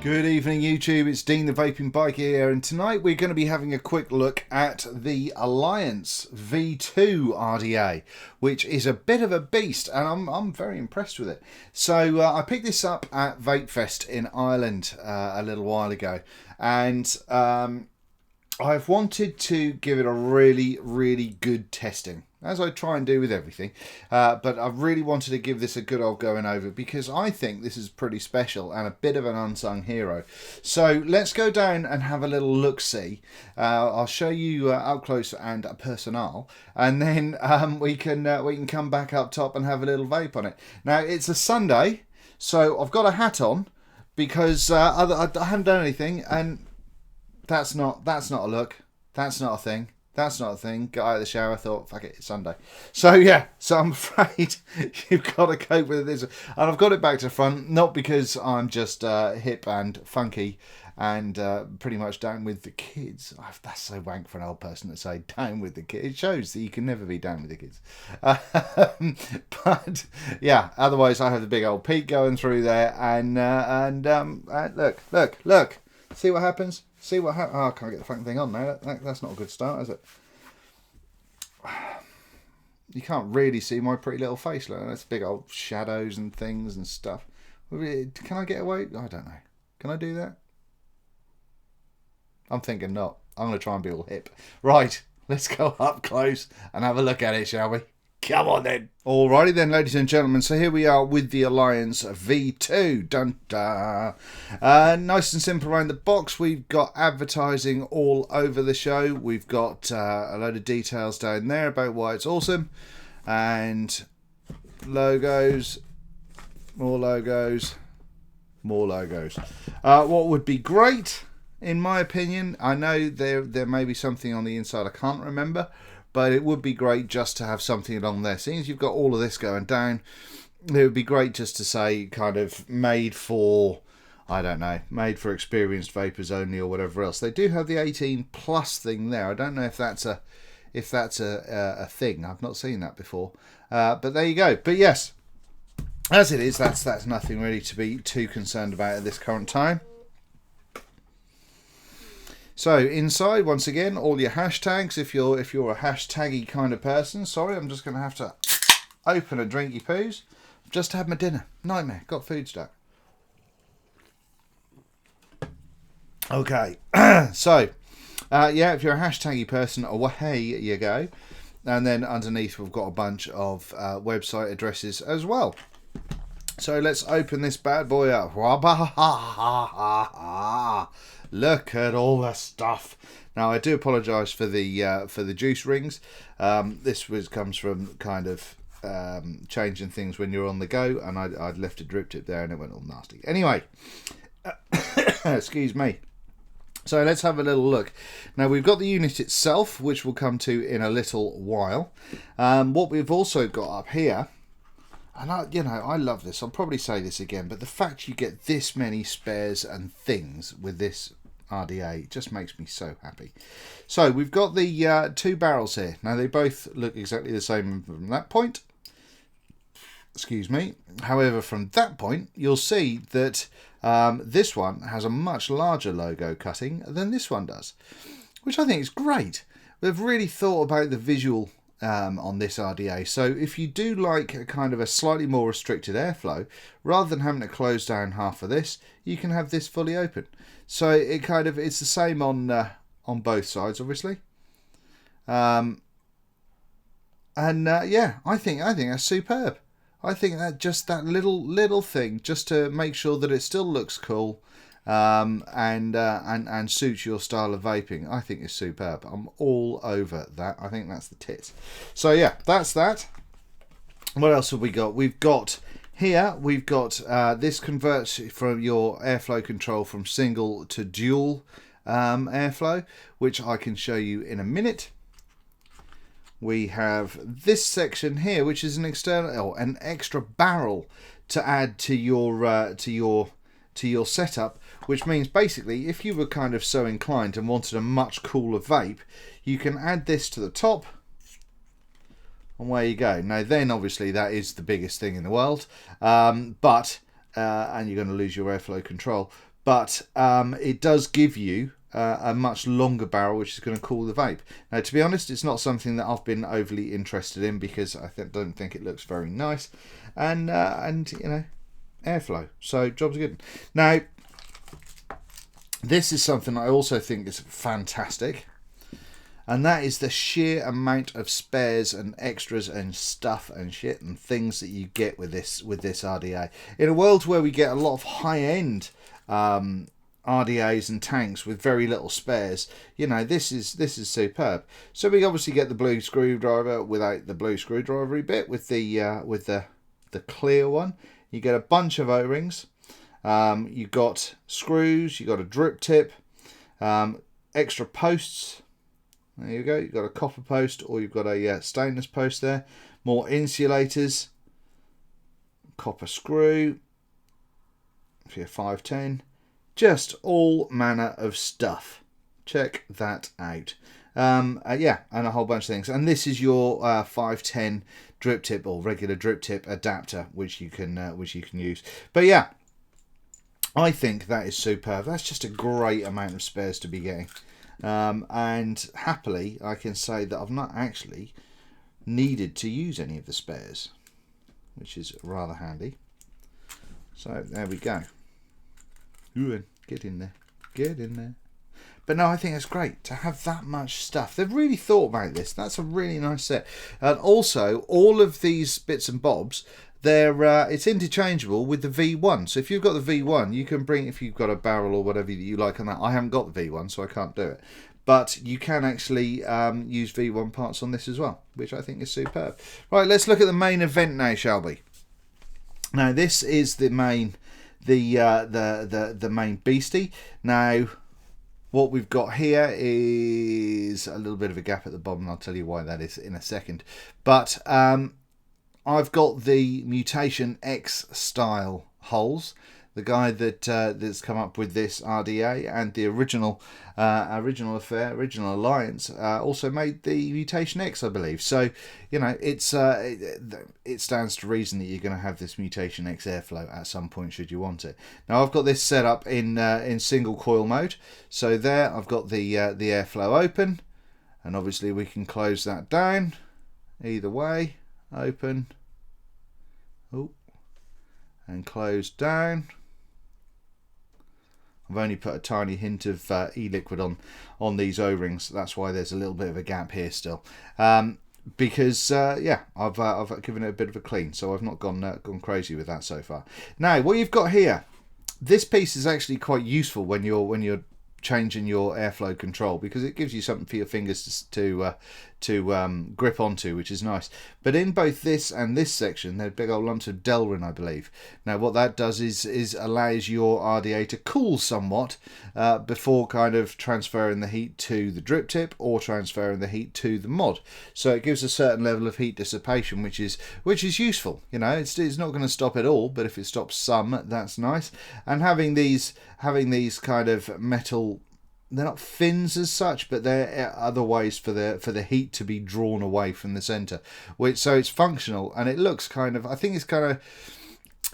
Good evening YouTube, it's Dean the Vaping Biker here, and tonight we're going to be having a quick look at the Alliance V2 RDA, which is a bit of a beast, and I'm very impressed with it. So I picked this up at Vape Fest in Ireland a little while ago, and I've wanted to give it a really good testing, as I try and do with everything, but I really wanted to give this a good old going over because I think this is pretty special and a bit of an unsung hero. So let's go down and have a little look-see. I'll show you up close and personal, and then we can come back up top and have a little vape on it. Now it's a Sunday, so I've got a hat on because I haven't done anything, and that's not a look. That's not a thing. That's not a thing. Got out of the shower, thought, fuck it, it's Sunday. So yeah, so I'm afraid you've got to cope with this. And I've got it back to the front, not because I'm just hip and funky and pretty much down with the kids. Oh, that's so wank for an old person to say down with the kids. It shows that you can never be down with the kids. But yeah, otherwise I have the big old peak going through there, and look. See what happens? See what happens? Oh, I can't get the fucking thing on now. That's not a good start, is it? You can't really see my pretty little face. Look, that's big old shadows and things and stuff. Can I get away? I don't know. Can I do that? I'm thinking not. I'm going to try and be all hip. Right, let's go up close and have a look at it, shall we? Come on then. Alrighty then, ladies and gentlemen. So here we are with the Alliance V2. Dun da. Nice and simple around the box. We've got advertising all over the show. We've got a load of details down there about why it's awesome. And logos. More logos. More logos. What would be great, in my opinion, I know there may be something on the inside I can't remember, but it would be great just to have something along there. Seeing as you've got all of this going down, it would be great just to say kind of made for, I don't know, made for experienced vapors only or whatever else. They do have the 18 plus thing there. I don't know if that's a thing. I've not seen that before. But there you go. But yes, as it is, that's nothing really to be too concerned about at this current time. So inside, once again, all your hashtags. If you're a hashtaggy kind of person, sorry, I'm just going to have to open a drinky poos. I've just had my dinner. Nightmare. Got food stuck. Okay. So, yeah, if you're a hashtaggy person, away you go. And then underneath, we've got a bunch of website addresses as well. So let's open this bad boy up. Look at all the stuff. Now I do apologise for the juice rings. This comes from kind of changing things when you're on the go, and I'd left a drip tip there and it went all nasty. Anyway, excuse me. So let's have a little look. Now we've got the unit itself, which we'll come to in a little while. What we've also got up here, and I love this. I'll probably say this again, but the fact you get this many spares and things with this RDA just makes me so happy. So we've got the two barrels here. Now they both look exactly the same from that point. Excuse me. However, from that point, you'll see that this one has a much larger logo cutting than this one does, which I think is great. They've really thought about the visual on this RDA. So if you do like a kind of a slightly more restricted airflow, rather than having to close down half of this, you can have this fully open. So it's the same on both sides, obviously. Yeah, I think that's superb. I think that just that little thing, just to make sure that it still looks cool, and suits your style of vaping, I think is superb. I'm all over that. I think that's the tits. So yeah, that's that. What else have we got? We've got this converts from your airflow control from single to dual airflow, which I can show you in a minute. We have this section here, which is an extra barrel to add to your setup, which means basically if you were kind of so inclined and wanted a much cooler vape, you can add this to the top, and away you go. Now then, obviously that is the biggest thing in the world, and you're going to lose your airflow control, but it does give you a much longer barrel, which is going to cool the vape. Now, to be honest, it's not something that I've been overly interested in because I don't think it looks very nice, and you know, airflow. So job's good. Now, this is something I also think is fantastic, and that is the sheer amount of spares and extras and stuff and shit and things that you get with this RDA. In a world where we get a lot of high-end RDAs and tanks with very little spares, you know, this is superb. So we obviously get the blue screwdriver without the blue screwdrivery bit, with the clear one. You get a bunch of O-rings. You got screws. You got a drip tip. Extra posts. There you go. You've got a copper post, or you've got a stainless post there. More insulators. Copper screw for your 510. Just all manner of stuff. Check that out. Yeah, and a whole bunch of things. And this is your 510 drip tip, or regular drip tip adapter, which you can use. But yeah, I think that is superb. That's just a great amount of spares to be getting. And happily, I can say that I've not actually needed to use any of the spares, which is rather handy. So there we go. Ooh, get in there. Get in there. But no, I think it's great to have that much stuff. They've really thought about this. That's a really nice set. And also, all of these bits and bobs, it's interchangeable with the V1. So if you've got the V1, you can bring, if you've got a barrel or whatever that you like on that. I haven't got the V1, so I can't do it. But you can actually use V1 parts on this as well, which I think is superb. Right, let's look at the main event now, shall we? Now, this is the main... the main beastie. Now, what we've got here is a little bit of a gap at the bottom. I'll tell you why that is in a second. But I've got the Mutation X style holes. The guy that's come up with this RDA and the original Alliance also made the Mutation X, I believe. So, you know, it stands to reason that you're going to have this Mutation X airflow at some point should you want it. Now, I've got this set up in single coil mode. So there, I've got the airflow open, and obviously we can close that down either way. Open, and close down. I've only put a tiny hint of e-liquid on these O-rings. That's why there's a little bit of a gap here still. Because yeah, I've given it a bit of a clean, so I've not gone crazy with that so far. Now, what you've got here, this piece is actually quite useful when you're changing your airflow control, because it gives you something for your fingers to grip onto, which is nice. But in both this and this section, there are big old lumps of Delrin, I believe. Now, what that does is allows your RDA to cool somewhat before kind of transferring the heat to the drip tip or transferring the heat to the mod. So it gives a certain level of heat dissipation, which is useful. You know, it's not going to stop it all, but if it stops some, that's nice. And having these kind of metal, they're not fins as such, but they're other ways for the heat to be drawn away from the center, so it's functional, and it looks kind of, I think it's kind of,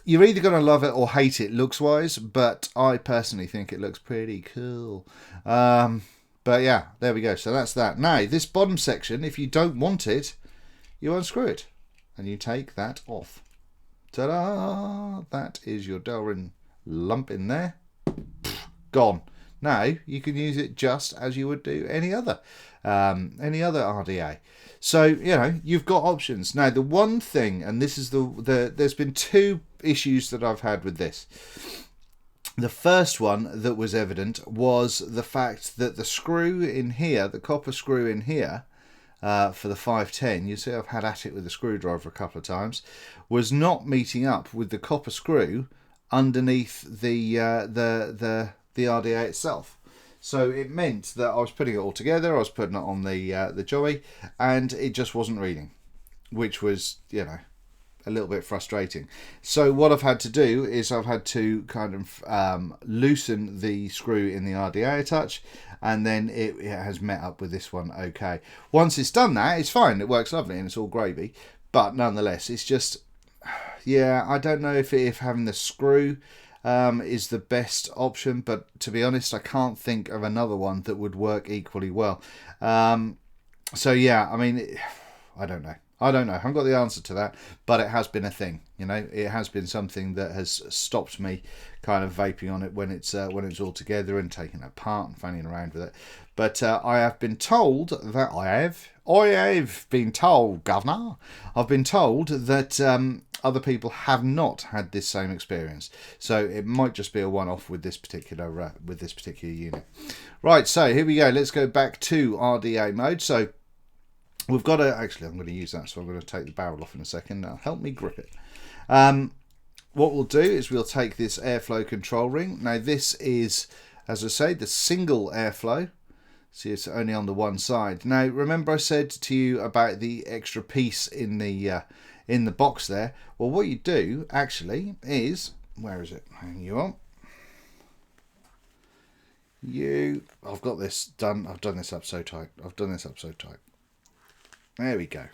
you're either going to love it or hate it looks wise, but I personally think it looks pretty cool. But yeah, there we go. So that's that. Now, this bottom section, if you don't want it, you unscrew it and you take that off. Ta-da! That is your Delrin lump in there. Gone. Now you can use it just as you would do any other RDA. So, you know, you've got options. Now, the one thing, and this is there's been two issues that I've had with this. The first one that was evident was the fact that the screw in here, the copper screw in here, for the 510, you see I've had at it with the screwdriver a couple of times, was not meeting up with the copper screw underneath the RDA itself. So it meant that I was putting it all together, I was putting it on the joey, and it just wasn't reading, which was, you know, a little bit frustrating. So what I've had to do is I've had to kind of loosen the screw in the RDA a touch, and then it has met up with this one okay. Once it's done that, it's fine, it works lovely and it's all gravy, but nonetheless it's just, yeah, I don't know if having the screw is the best option, but to be honest, I can't think of another one that would work equally well. So yeah, I mean, I don't know. I haven't got the answer to that, but it has been a thing. You know, it has been something that has stopped me kind of vaping on it when it's all together and taking it apart and fanning around with it. But I have been told that I have been told, Governor, I've been told that other people have not had this same experience. So it might just be a one-off with this particular unit. Right, so here we go. Let's go back to RDA mode. So we've got to, actually I'm going to use that, so I'm going to take the barrel off in a second. Now help me grip it. What we'll do is we'll take this airflow control ring. Now this is, as I say, the single airflow. See, it's only on the one side. Now remember I said to you about the extra piece in the box there. Well, what you do actually is, where is it? Hang you on. I've got this done. I've done this up so tight. There we go.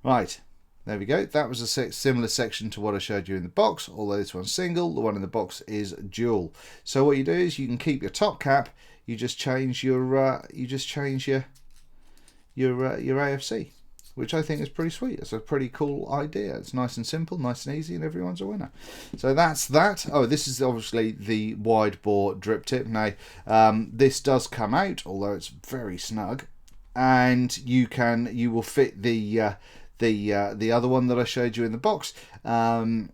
Right, there we go. That was a similar section to what I showed you in the box, although this one's single, the one in the box is dual. So what you do is you can keep your top cap, you just change your AFC, which I think is pretty sweet. It's a pretty cool idea. It's nice and simple, nice and easy, and everyone's a winner. So that's that. Oh, this is obviously the wide bore drip tip. Now, this does come out, although it's very snug, and you will fit the other one that I showed you in the box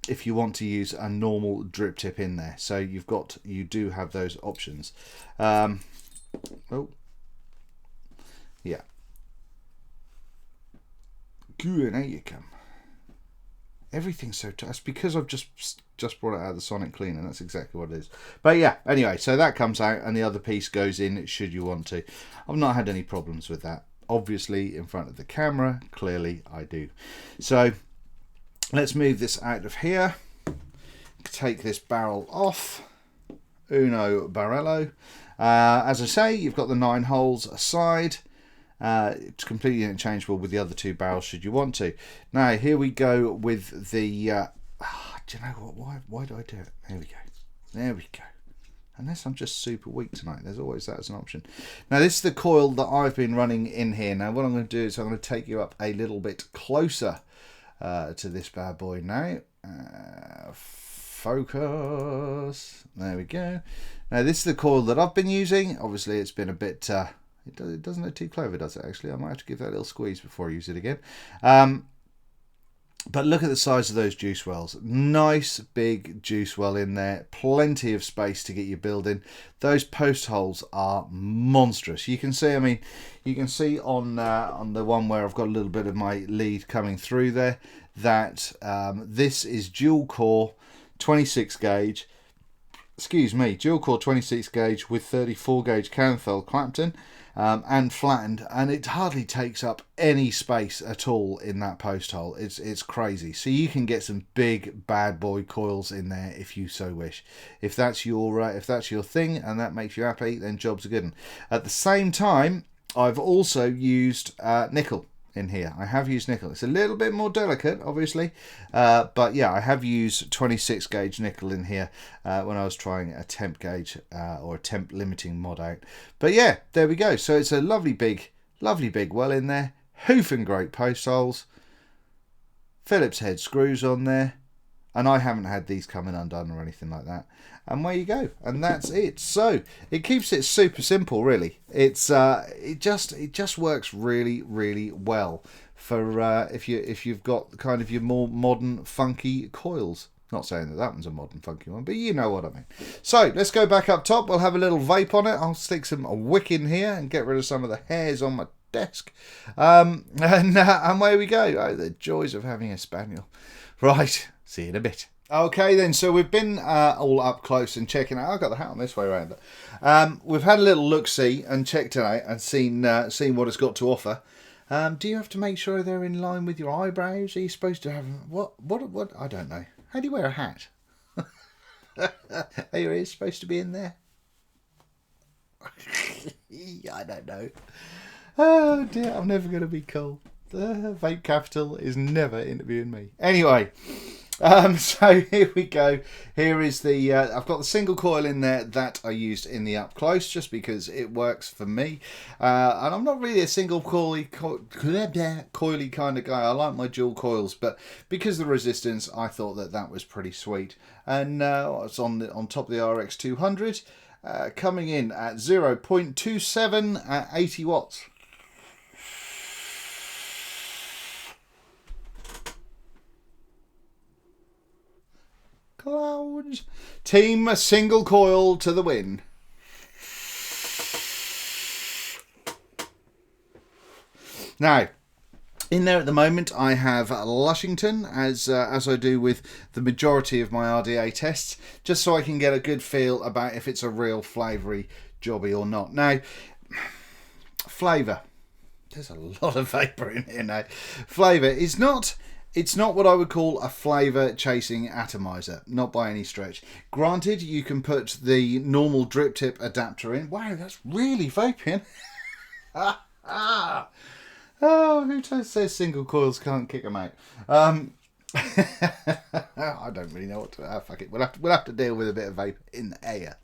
if you want to use a normal drip tip in there. So you do have those options. Oh, yeah. Good, and out you come. Everything's so tight. It's because I've just brought it out of the sonic cleaner. That's exactly what it is. But yeah, anyway, so that comes out and the other piece goes in should you want to. I've not had any problems with that. Obviously in front of the camera, clearly I do. So let's move this out of here. Take this barrel off. Uno barrello. As I say, you've got the 9 holes aside. It's completely interchangeable with the other 2 barrels should you want to. Now here we go with the do you know what, why do I do it? There we go. Unless I'm just super weak tonight, there's always that as an option. Now this is the coil that I've been running in here. Now what I'm going to do is I'm going to take you up a little bit closer to this bad boy now. Focus, there we go. Now this is the coil that I've been using. Obviously it's been a bit it doesn't look too clever, does it? Actually, I might have to give that a little squeeze before I use it again. But look at the size of those juice wells. Nice big juice well in there. Plenty of space to get your build in. Those post holes are monstrous. You can see, I mean, you can see on the one where I've got a little bit of my lead coming through there that this is dual core 26 gauge. Excuse me, dual core 26 gauge with 34 gauge Canthel Clapton. And flattened, and it hardly takes up any space at all in that post hole. It's crazy. So you can get some big bad boy coils in there if you so wish. If that's your thing and that makes you happy, then job's a good one. At the same time, I've also used nickel in here. I have used nickel. It's a little bit more delicate, obviously, but yeah, I have used 26 gauge nickel in here when I was trying a temp gauge or a temp limiting mod out. But yeah, there we go. So it's a lovely big well in there. Hoofing great post holes. Phillips head screws on there. And I haven't had these coming undone or anything like that. And there you go. And that's it. So it keeps it super simple, really. It's it just works really, really well for if you've got kind of your more modern, funky coils. Not saying that one's a modern, funky one, but you know what I mean. So let's go back up top. We'll have a little vape on it. I'll stick some wick in here and get rid of some of the hairs on my desk. And away we go. Oh, the joys of having a spaniel. Right. See you in a bit. Okay then, so we've been all up close and checking out. I've got the hat on this way around. We've had a little look-see and checked it out and seen what it's got to offer. Do you have to make sure they're in line with your eyebrows? Are you supposed to have... What? I don't know. How do you wear a hat? Are your ears supposed to be in there? I don't know. Oh dear, I'm never going to be cool. The vape capital is never interviewing me. Anyway... So here we go. Here is the, I've got the single coil in there that I used in the up close just because it works for me. And I'm not really a single coily kind of guy. I like my dual coils, but because of the resistance, I thought that that was pretty sweet. And it's on top of the RX 200, coming in at 0.27 at 80 watts. Clouds. Team single coil to the win. Now, in there at the moment, I have Lushington, as I do with the majority of my RDA tests, just so I can get a good feel about if it's a real flavoury jobby or not. Now, flavour. There's a lot of vapour in here now. Flavour is not... It's not what I would call a flavour chasing atomizer, not by any stretch. Granted, you can put the normal drip tip adapter in. Wow, that's really vaping. Oh, who says single coils can't kick them out? I don't really know what to. Fuck it. We'll have to deal with a bit of vapour in the air.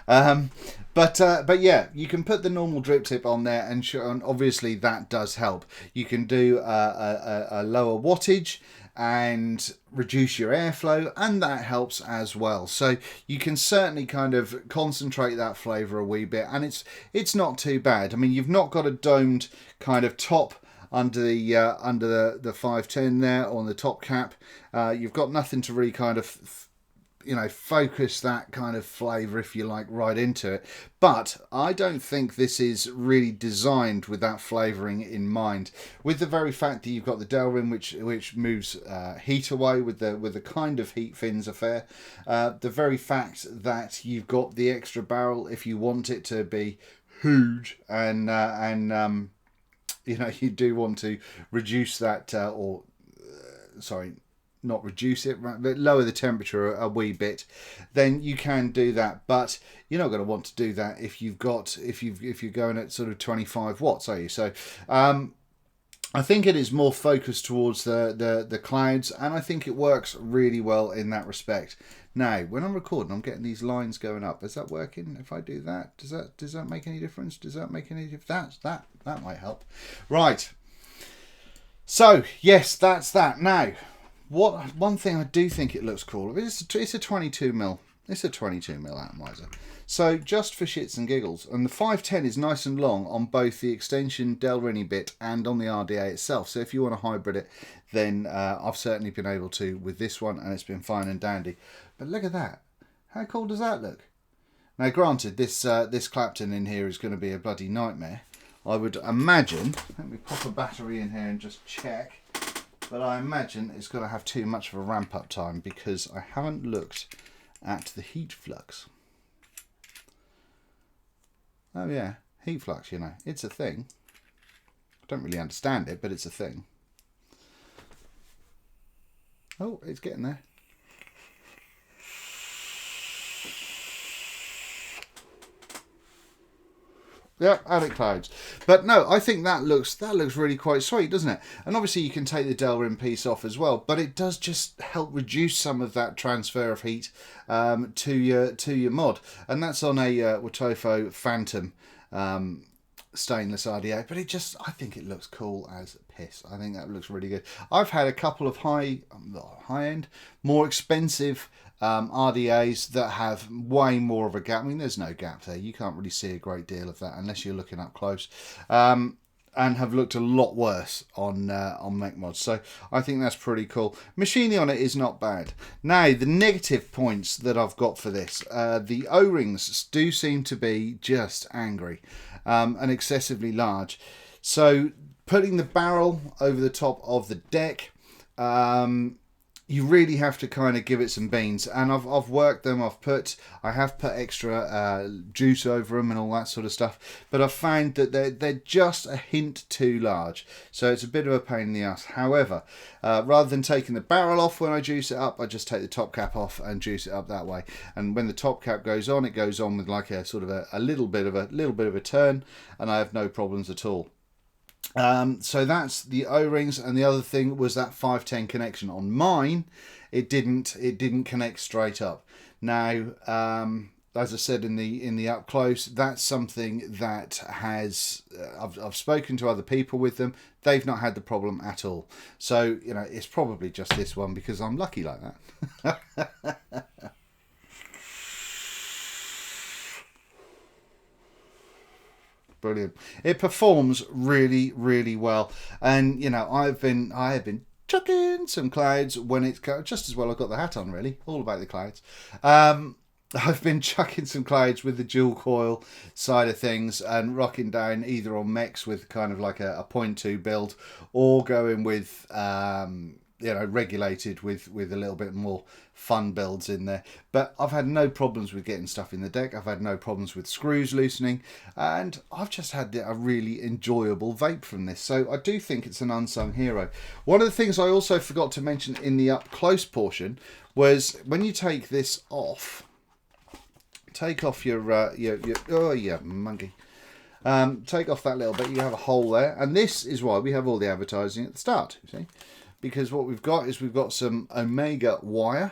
But yeah, you can put the normal drip tip on there, and obviously that does help. You can do a lower wattage and reduce your airflow, and that helps as well. So you can certainly kind of concentrate that flavour a wee bit, and it's not too bad. I mean, you've not got a domed kind of top under the 510 there on the top cap. You've got nothing to really kind of focus that kind of flavour, if you like, right into it. But I don't think this is really designed with that flavouring in mind. With the very fact that you've got the Delrin, which moves heat away with the kind of heat fins affair. The very fact that you've got the extra barrel if you want it to be huge, and you do want to reduce that not reduce it, but lower the temperature a wee bit, then you can do that. But you're not going to want to do that if you're going at sort of 25 watts, are you? So I think it is more focused towards the clouds, and I think it works really well in that respect. Now, when I'm recording, I'm getting these lines going up. Is that working? If I do that, does that make any difference? Does that make any difference? That might help. Right. So yes, that's that. Now, one thing I do think it looks cool. It's a 22mm. It's a 22mm atomizer. So just for shits and giggles, and the 510 is nice and long on both the extension Delrini bit and on the RDA itself. So if you want to hybrid it, then I've certainly been able to with this one, and it's been fine and dandy. But look at that. How cool does that look? Now, granted, this Clapton in here is going to be a bloody nightmare. I would imagine. Let me pop a battery in here and just check. But I imagine it's going to have too much of a ramp up time because I haven't looked at the heat flux. Oh yeah, heat flux, it's a thing. I don't really understand it, but it's a thing. Oh, it's getting there. Yeah, and it clouds. But no, I think that looks really quite sweet, doesn't it? And obviously you can take the Delrin piece off as well, but it does just help reduce some of that transfer of heat to your mod. And that's on a Watofo Phantom stainless RDA, but I think it looks cool as piss. I think that looks really good. I've had a couple of high-end, more expensive RDAs that have way more of a gap. I mean, there's no gap there. You can't really see a great deal of that unless you're looking up close. And have looked a lot worse on mech mods. So I think that's pretty cool. Machining on it is not bad. Now, the negative points that I've got for this, the O-rings do seem to be just angry and excessively large. So putting the barrel over the top of the deck, you really have to kind of give it some beans, and I've worked them. I have put extra juice over them and all that sort of stuff, but I've found that they're just a hint too large, so it's a bit of a pain in the ass. However, rather than taking the barrel off when I juice it up, I just take the top cap off and juice it up that way. And when the top cap goes on, it goes on with like a sort of a little bit of a turn, and I have no problems at all. So that's the O-rings, and the other thing was that 510 connection. On mine, it didn't connect straight up. Now, as I said in the up close, that's something that has I've spoken to other people with them. They've not had the problem at all. So it's probably just this one because I'm lucky like that. Brilliant. It performs really, really well, and I have been chucking some clouds when it's just as well. I've got the hat on, really, all about the clouds. I've been chucking some clouds with the dual coil side of things and rocking down either on mechs with kind of like a 0.2 build, or going with regulated with a little bit more fun builds in there. But I've had no problems with getting stuff in the deck. I've had no problems with screws loosening, and I've just had a really enjoyable vape from this. So I do think it's an unsung hero. One of the things I also forgot to mention in the up close portion was when you take this off, take off your oh yeah, monkey. Take off that little bit, you have a hole there, and this is why we have all the advertising at the start, you see, because what we've got is we've got some Omega wire,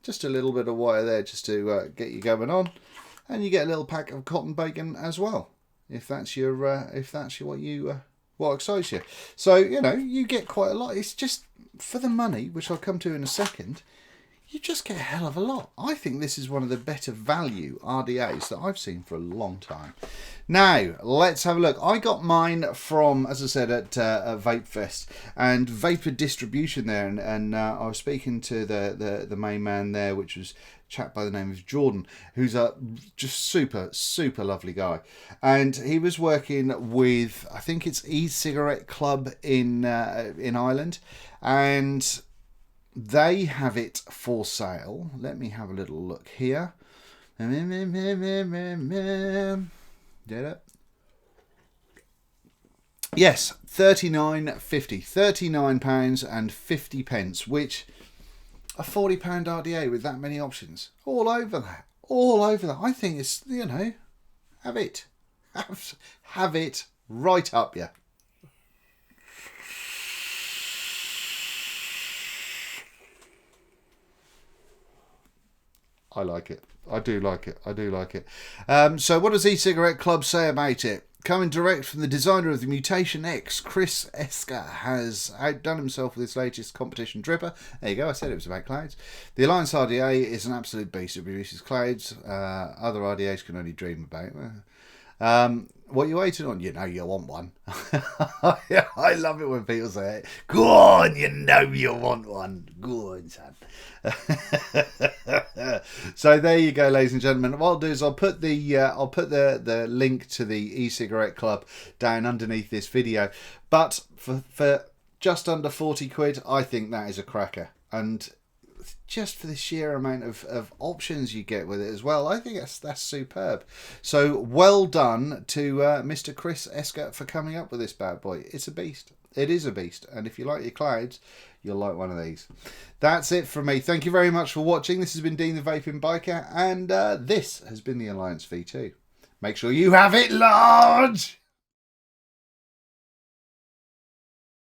just a little bit of wire there just to get you going on, and you get a little pack of cotton bacon as well, if that's your what excites you. So you get quite a lot. It's just for the money, which I'll come to in a second. You just get a hell of a lot. I think this is one of the better value RDAs that I've seen for a long time. Now, let's have a look. I got mine from, as I said, at Vape Fest and Vapor Distribution there. And I was speaking to the main man there, which was a chap by the name of Jordan, who's a just super, super lovely guy. And he was working with, I think it's E-Cigarette Club in Ireland. And they have it for sale. Let me have a little look here. Did it? Yes, £39.50. £39.50, which a £40 RDA with that many options. All over that. All over that. I think it's, have it. Have it right up you. I like it. I do like it. I do like it. So what does E-Cigarette Club say about it? Coming direct from the designer of the Mutation X, Chris Esker has outdone himself with his latest competition dripper. There you go, I said it was about clouds. The Alliance RDA is an absolute beast. It produces clouds other RDAs can only dream about. What are you waiting on? You want one. I love it when people say it. Go on, you want one. Go on, son. So there you go, ladies and gentlemen. What I'll do is I'll put the link to the E-Cigarette Club down underneath this video. But for just under 40 quid, I think that is a cracker. And just for the sheer amount of options you get with it as well, I think that's superb. So well done to Mr. Chris Esker for coming up with this bad boy. It's a beast. It is a beast. And if you like your clouds, you'll like one of these. That's it from me. Thank you very much for watching. This has been Dean the Vaping Biker, and this has been the Alliance V2. Make sure you have it large.